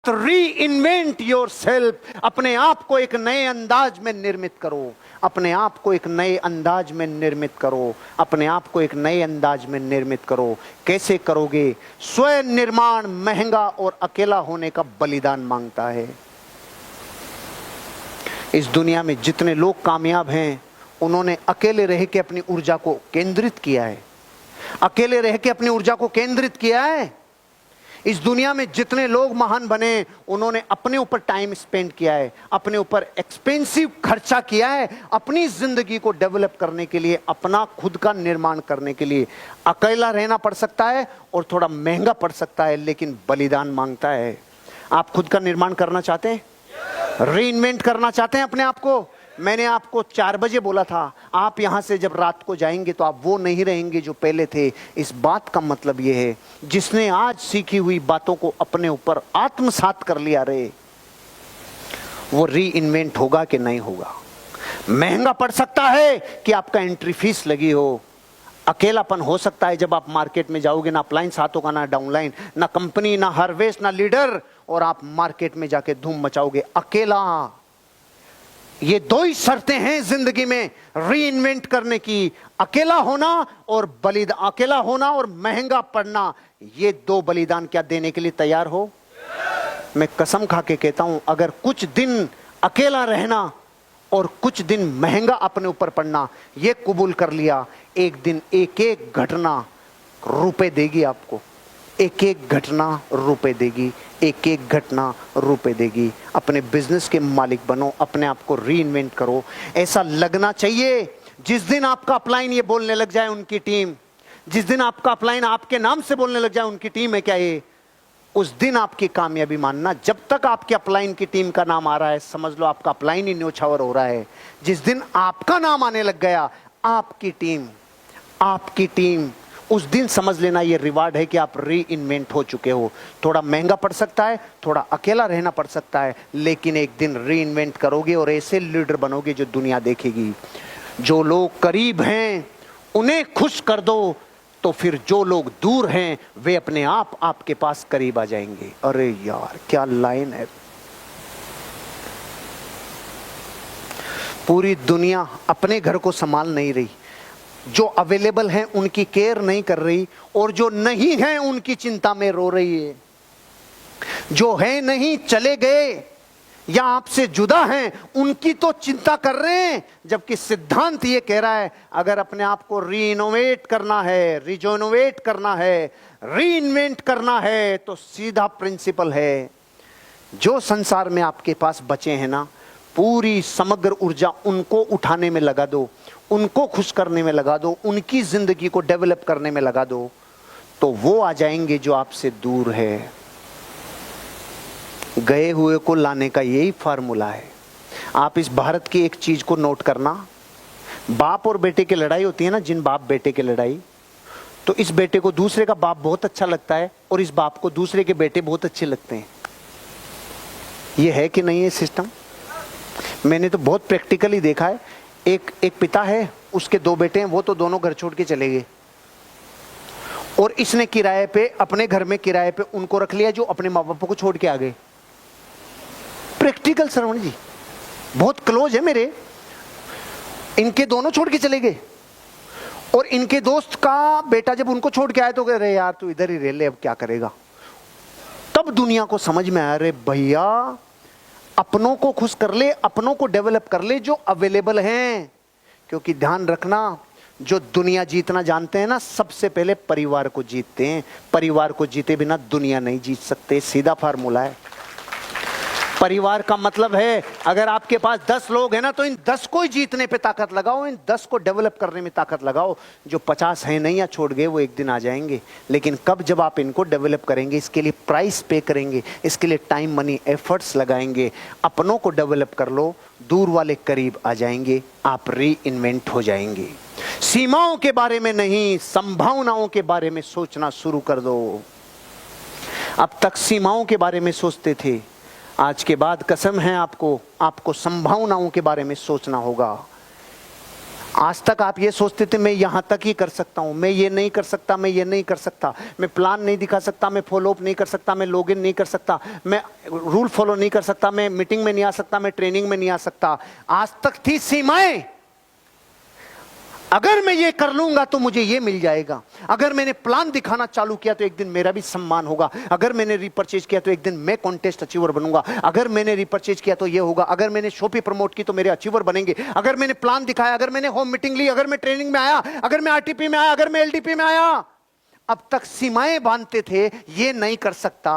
री invent your self, अपने आप को एक नए अंदाज में निर्मित करो, अपने आप को एक नए अंदाज में निर्मित करो, अपने आप को एक नए अंदाज में निर्मित करो। कैसे करोगे? स्वयं निर्माण महंगा और अकेला होने का बलिदान मांगता है। इस दुनिया में जितने लोग कामयाब हैं उन्होंने अकेले रह के अपनी ऊर्जा को केंद्रित किया है, अकेले रह के अपनी ऊर्जा को केंद्रित किया है। इस दुनिया में जितने लोग महान बने उन्होंने अपने ऊपर टाइम स्पेंड किया है, अपने ऊपर एक्सपेंसिव खर्चा किया है, अपनी जिंदगी को डेवलप करने के लिए, अपना खुद का निर्माण करने के लिए। अकेला रहना पड़ सकता है और थोड़ा महंगा पड़ सकता है, लेकिन बलिदान मांगता है। आप खुद का निर्माण करना चाहते हैं? रीइन्वेंट करना चाहते हैं अपने आप को? मैंने आपको 4 बजे बोला था, आप यहां से जब रात को जाएंगे तो आप वो नहीं रहेंगे जो पहले थे। इस बात का मतलब ये है, जिसने आज सीखी हुई बातों को अपने ऊपर आत्मसात कर लिया रे, वो रीइन्वेंट होगा कि नहीं होगा? महंगा पड़ सकता है कि आपका एंट्री फीस लगी हो, अकेलापन हो सकता है जब आप मार्केट में जाओगे, ना अपलाइन साथ होगा, ना डाउनलाइन, ना कंपनी, ना हार्वेस्ट, ना लीडर, और आप मार्केट में जाके धूम मचाओगे अकेला। ये 2 ही शर्तें हैं जिंदगी में रीइन्वेंट करने की, अकेला होना और बलिदान, अकेला होना और महंगा पड़ना। ये 2 बलिदान क्या देने के लिए तैयार हो? मैं कसम खा के कहता हूं, अगर कुछ दिन अकेला रहना और कुछ दिन महंगा अपने ऊपर पड़ना ये कबूल कर लिया, एक दिन एक एक घटना रुपए देगी आपको, एक एक घटना रुपए देगी, एक एक घटना रुपए देगी। अपने बिजनेस के मालिक बनो, अपने आप को रीइन्वेंट करो। ऐसा लगना चाहिए जिस दिन आपका अपलाइन ये बोलने लग जाए उनकी टीम, जिस दिन आपका अपलाइन आपके नाम से बोलने लग जाए उनकी टीम है क्या ये, उस दिन आपकी कामयाबी मानना। जब तक आपके अपलाइन की टीम का नाम आ रहा है समझ लो आपका अपलाइन ही न्योछावर हो रहा है। जिस दिन आपका नाम आने लग गया, आपकी टीम, आपकी टीम, उस दिन समझ लेना ये रिवार्ड है कि आप रीइन्वेंट हो चुके हो। थोड़ा महंगा पड़ सकता है, थोड़ा अकेला रहना पड़ सकता है, लेकिन एक दिन रीइन्वेंट करोगे और ऐसे लीडर बनोगे जो दुनिया देखेगी। जो लोग करीब हैं उन्हें खुश कर दो, तो फिर जो लोग दूर हैं वे अपने आप आपके पास करीब आ जाएंगे। अरे यार क्या लाइन है! पूरी दुनिया अपने घर को संभाल नहीं रही, जो अवेलेबल हैं उनकी केयर नहीं कर रही, और जो नहीं है उनकी चिंता में रो रही है। जो है नहीं, चले गए या आपसे जुदा हैं, उनकी तो चिंता कर रहे हैं। जबकि सिद्धांत ये कह रहा है, अगर अपने आप को रीइनोवेट करना है, रिजोनोवेट करना है, रीइन्वेंट करना है, तो सीधा प्रिंसिपल है, जो संसार में आपके पास बचे हैं ना, पूरी समग्र ऊर्जा उनको उठाने में लगा दो, उनको खुश करने में लगा दो, उनकी जिंदगी को डेवलप करने में लगा दो, तो वो आ जाएंगे जो आपसे दूर है। गए हुए को लाने का यही फार्मूला है। आप इस भारत की एक चीज को नोट करना, बाप और बेटे की लड़ाई होती है ना, जिन बाप बेटे की लड़ाई, तो इस बेटे को दूसरे का बाप बहुत अच्छा लगता है और इस बाप को दूसरे के बेटे बहुत अच्छे लगते हैं। ये है कि नहीं है सिस्टम? मैंने तो बहुत प्रैक्टिकली देखा है। एक पिता है, उसके 2 बेटे हैं, वो तो दोनों घर छोड़ के चले गए, और इसने किराए पे, अपने घर में किराए पे उनको रख लिया जो अपने माँ बाप को छोड़ के आ गए। प्रैक्टिकल श्रवण जी, बहुत क्लोज है मेरे। इनके दोनों छोड़ के चले गए, और इनके दोस्त का बेटा जब उनको छोड़ के आया तो कह रहे यार तू इधर ही रह ले, अब क्या करेगा। तब दुनिया को समझ में आया, रे भैया अपनों को खुश कर ले, अपनों को डेवलप कर ले जो अवेलेबल हैं। क्योंकि ध्यान रखना, जो दुनिया जीतना जानते हैं ना, सबसे पहले परिवार को जीतते हैं। परिवार को जीते बिना दुनिया नहीं जीत सकते, सीधा फार्मूला है। परिवार का मतलब है, अगर आपके पास 10 लोग हैं ना, तो इन 10 को ही जीतने पे ताकत लगाओ, इन 10 को डेवलप करने में ताकत लगाओ। जो 50 हैं नहीं या छोड़ गए, वो एक दिन आ जाएंगे, लेकिन कब? जब आप इनको डेवलप करेंगे, इसके लिए प्राइस पे करेंगे, इसके लिए टाइम, मनी, एफर्ट्स लगाएंगे। अपनों को डेवलप कर लो, दूर वाले करीब आ जाएंगे, आप रीइन्वेंट हो जाएंगे। सीमाओं के बारे में नहीं, संभावनाओं के बारे में सोचना शुरू कर दो। अब तक सीमाओं के बारे में सोचते थे, आज के बाद कसम है आपको, आपको संभावनाओं के बारे में सोचना होगा। आज तक आप ये सोचते थे मैं यहां तक ही कर सकता हूं, मैं ये नहीं कर सकता, मैं ये नहीं कर सकता, मैं प्लान नहीं दिखा सकता, मैं फॉलो अप नहीं कर सकता, मैं लॉगिन नहीं कर सकता, मैं रूल फॉलो नहीं कर सकता, मैं मीटिंग में नहीं आ सकता, मैं ट्रेनिंग में नहीं आ सकता। आज तक थी सीमाएं। अगर मैं ये कर लूंगा तो मुझे ये मिल जाएगा, अगर मैंने प्लान दिखाना चालू किया तो एक दिन मेरा भी सम्मान होगा, अगर मैंने रिपर्चेज किया तो एक दिन मैं कॉन्टेस्ट अचीवर बनूंगा, अगर मैंने रिपर्चेज किया तो ये होगा, अगर मैंने शॉपी प्रमोट की तो मेरे अचीवर बनेंगे, अगर मैंने प्लान दिखाया, अगर मैंने होम मीटिंग ली, अगर मैं ट्रेनिंग में आया, अगर मैं आरटीपी में आया, अगर मैं एलडीपी में आया। अब तक सीमाएं बांधते थे, ये नहीं कर सकता।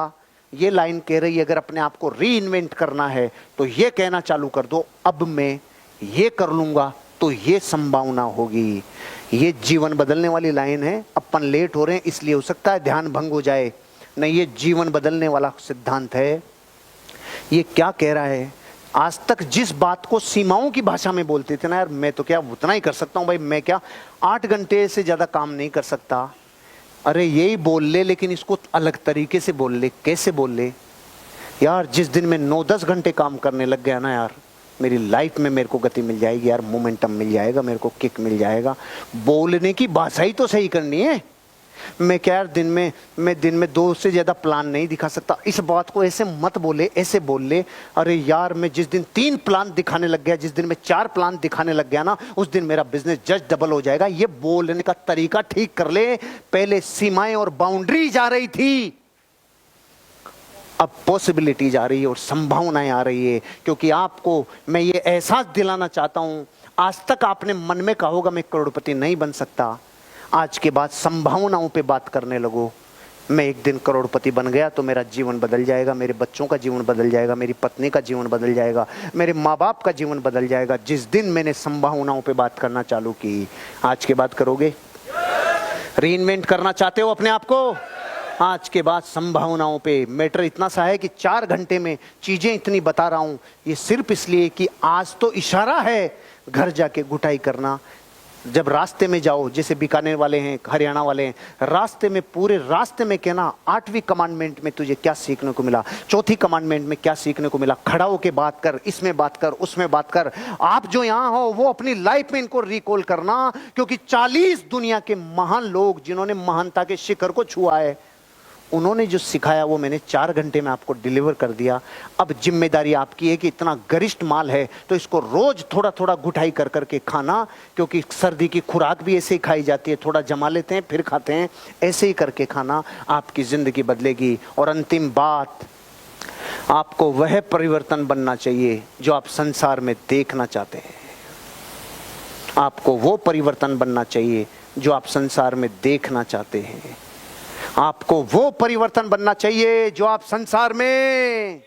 ये लाइन कह रही है अगर अपने आप को री इन्वेंट करना है तो ये कहना चालू कर दो, अब मैं ये कर लूंगा तो ये संभावना होगी। ये जीवन बदलने वाली लाइन है। अपन लेट हो रहे हैं इसलिए हो सकता है ध्यान भंग हो जाए, नहीं ये जीवन बदलने वाला सिद्धांत है। ये क्या कह रहा है, आज तक जिस बात को सीमाओं की भाषा में बोलते थे ना, यार मैं तो क्या उतना ही कर सकता हूं भाई, मैं क्या 8 घंटे से ज्यादा काम नहीं कर सकता, अरे यही बोल ले लेकिन इसको अलग तरीके से बोल ले। कैसे बोल ले यार, जिस दिन मैं 9-10 घंटे काम करने लग गया ना यार, मेरी लाइफ में मेरे को गति मिल जाएगी यार, मोमेंटम मिल जाएगा, मेरे को किक मिल जाएगा। बोलने की भाषा ही तो सही करनी है। मैं क्या यार दिन में 2 से ज्यादा प्लान नहीं दिखा सकता, इस बात को ऐसे मत बोले, ऐसे बोल ले। अरे यार मैं जिस दिन 3 प्लान दिखाने लग गया, जिस दिन मैं 4 प्लान दिखाने लग गया ना, उस दिन मेरा बिजनेस जस्ट डबल हो जाएगा। ये बोलने का तरीका ठीक कर ले। पहले सीमाएं और बाउंड्री जा रही थी, अब पॉसिबिलिटीज आ रही है और संभावनाएं आ रही है। क्योंकि आपको मैं ये एहसास दिलाना चाहता हूं, आज तक आपने मन में कहा होगा मैं करोड़पति नहीं बन सकता, आज के बाद संभावनाओं पे बात करने लगो। मैं एक दिन करोड़पति बन गया तो मेरा जीवन बदल जाएगा, मेरे बच्चों का जीवन बदल जाएगा, मेरी पत्नी का जीवन बदल जाएगा, मेरे माँ बाप का जीवन बदल जाएगा। जिस दिन मैंने संभावनाओं पे बात करना चालू की, आज के बाद करोगे? रीइन्वेंट करना चाहते हो अपने आप को? आज के बाद संभावनाओं पे। मैटर इतना सा है कि 4 घंटे में चीजें इतनी बता रहा हूं, ये सिर्फ इसलिए कि आज तो इशारा है घर जाके गुटाई करना। जब रास्ते में जाओ, जैसे बीकानेर वाले हैं, हरियाणा वाले हैं, रास्ते में पूरे रास्ते में कहना 8वीं कमांडमेंट में तुझे क्या सीखने को मिला, 4थी कमांडमेंट में क्या सीखने को मिला। खड़ा होके बात कर, इसमें बात कर, उसमें बात कर। आप जो यहाँ हो वो अपनी लाइफ में इनको रिकॉल करना, क्योंकि 40 दुनिया के महान लोग जिन्होंने महानता के शिखर को छुआ है, उन्होंने जो सिखाया वो मैंने 4 घंटे में आपको डिलीवर कर दिया। अब जिम्मेदारी आपकी है कि इतना गरिष्ठ माल है तो इसको रोज थोड़ा थोड़ा घुटाई कर करके खाना, क्योंकि सर्दी की खुराक भी ऐसे ही खाई जाती है, थोड़ा जमा लेते हैं फिर खाते हैं, ऐसे ही करके खाना। आपकी जिंदगी बदलेगी। और अंतिम बात, आपको वह परिवर्तन बनना चाहिए जो आप संसार में देखना चाहते हैं। आपको वो परिवर्तन बनना चाहिए जो आप संसार में देखना चाहते हैं। आपको वो परिवर्तन बनना चाहिए जो आप संसार में,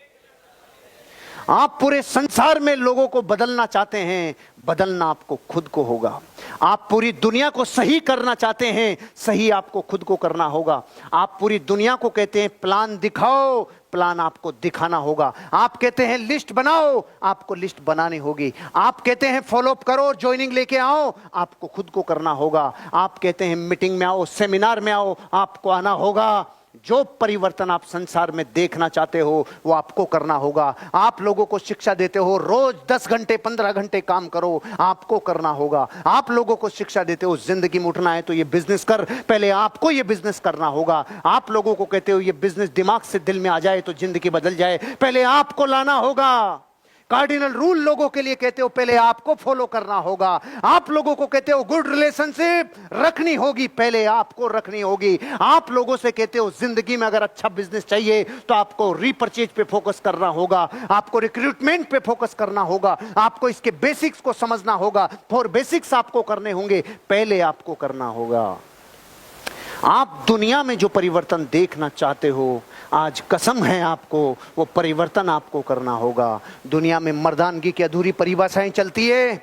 आप पूरे संसार में लोगों को बदलना चाहते हैं। बदलना आपको खुद को होगा। आप पूरी दुनिया को सही करना चाहते हैं, सही आपको खुद को करना होगा। आप पूरी दुनिया को कहते हैं प्लान दिखाओ, प्लान आपको दिखाना होगा। आप कहते हैं लिस्ट बनाओ, आपको लिस्ट बनानी होगी। आप कहते हैं फॉलो अप करो, ज्वाइनिंग लेके आओ, आपको खुद को करना होगा। आप कहते हैं मीटिंग में आओ, सेमिनार में आओ, आपको आना होगा। जो परिवर्तन आप संसार में देखना चाहते हो वो आपको करना होगा। आप लोगों को शिक्षा देते हो रोज 10 घंटे 15 घंटे काम करो, आपको करना होगा। आप लोगों को शिक्षा देते हो जिंदगी में उठना है तो ये बिजनेस कर, पहले आपको ये बिजनेस करना होगा। आप लोगों को कहते हो ये बिजनेस दिमाग से दिल में आ जाए तो जिंदगी बदल जाए, पहले आपको लाना होगा। कार्डिनल रूल लोगों के लिए कहते हो पहले आपको फॉलो करना होगा। आप लोगों को कहते हो गुड रिलेशनशिप रखनी होगी, पहले आपको रखनी होगी। आप लोगों से कहते हो जिंदगी में अगर अच्छा बिजनेस चाहिए तो आपको रीपर्चेज पे फोकस करना होगा, आपको रिक्रूटमेंट पे फोकस करना होगा, आपको इसके बेसिक्स को समझना होगा। 4 बेसिक्स आपको करने होंगे, पहले आपको करना होगा। आप दुनिया में जो परिवर्तन देखना चाहते हो, आज कसम है आपको वो परिवर्तन आपको करना होगा। दुनिया में मर्दानगी की अधूरी परिभाषाएं चलती है।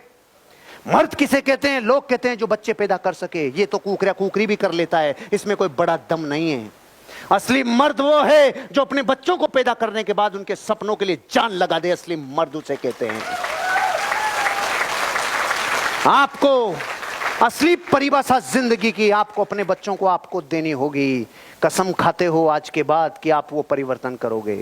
मर्द किसे कहते हैं? लोग कहते हैं जो बच्चे पैदा कर सके। ये तो कुकरा कुकरी भी कर लेता है, इसमें कोई बड़ा दम नहीं है। असली मर्द वो है जो अपने बच्चों को पैदा करने के बाद उनके सपनों के लिए जान लगा दे, असली मर्द उसे कहते हैं। आपको असली परिभाषा जिंदगी की आपको अपने बच्चों को आपको देनी होगी। कसम खाते हो आज के बाद कि आप वो परिवर्तन करोगे।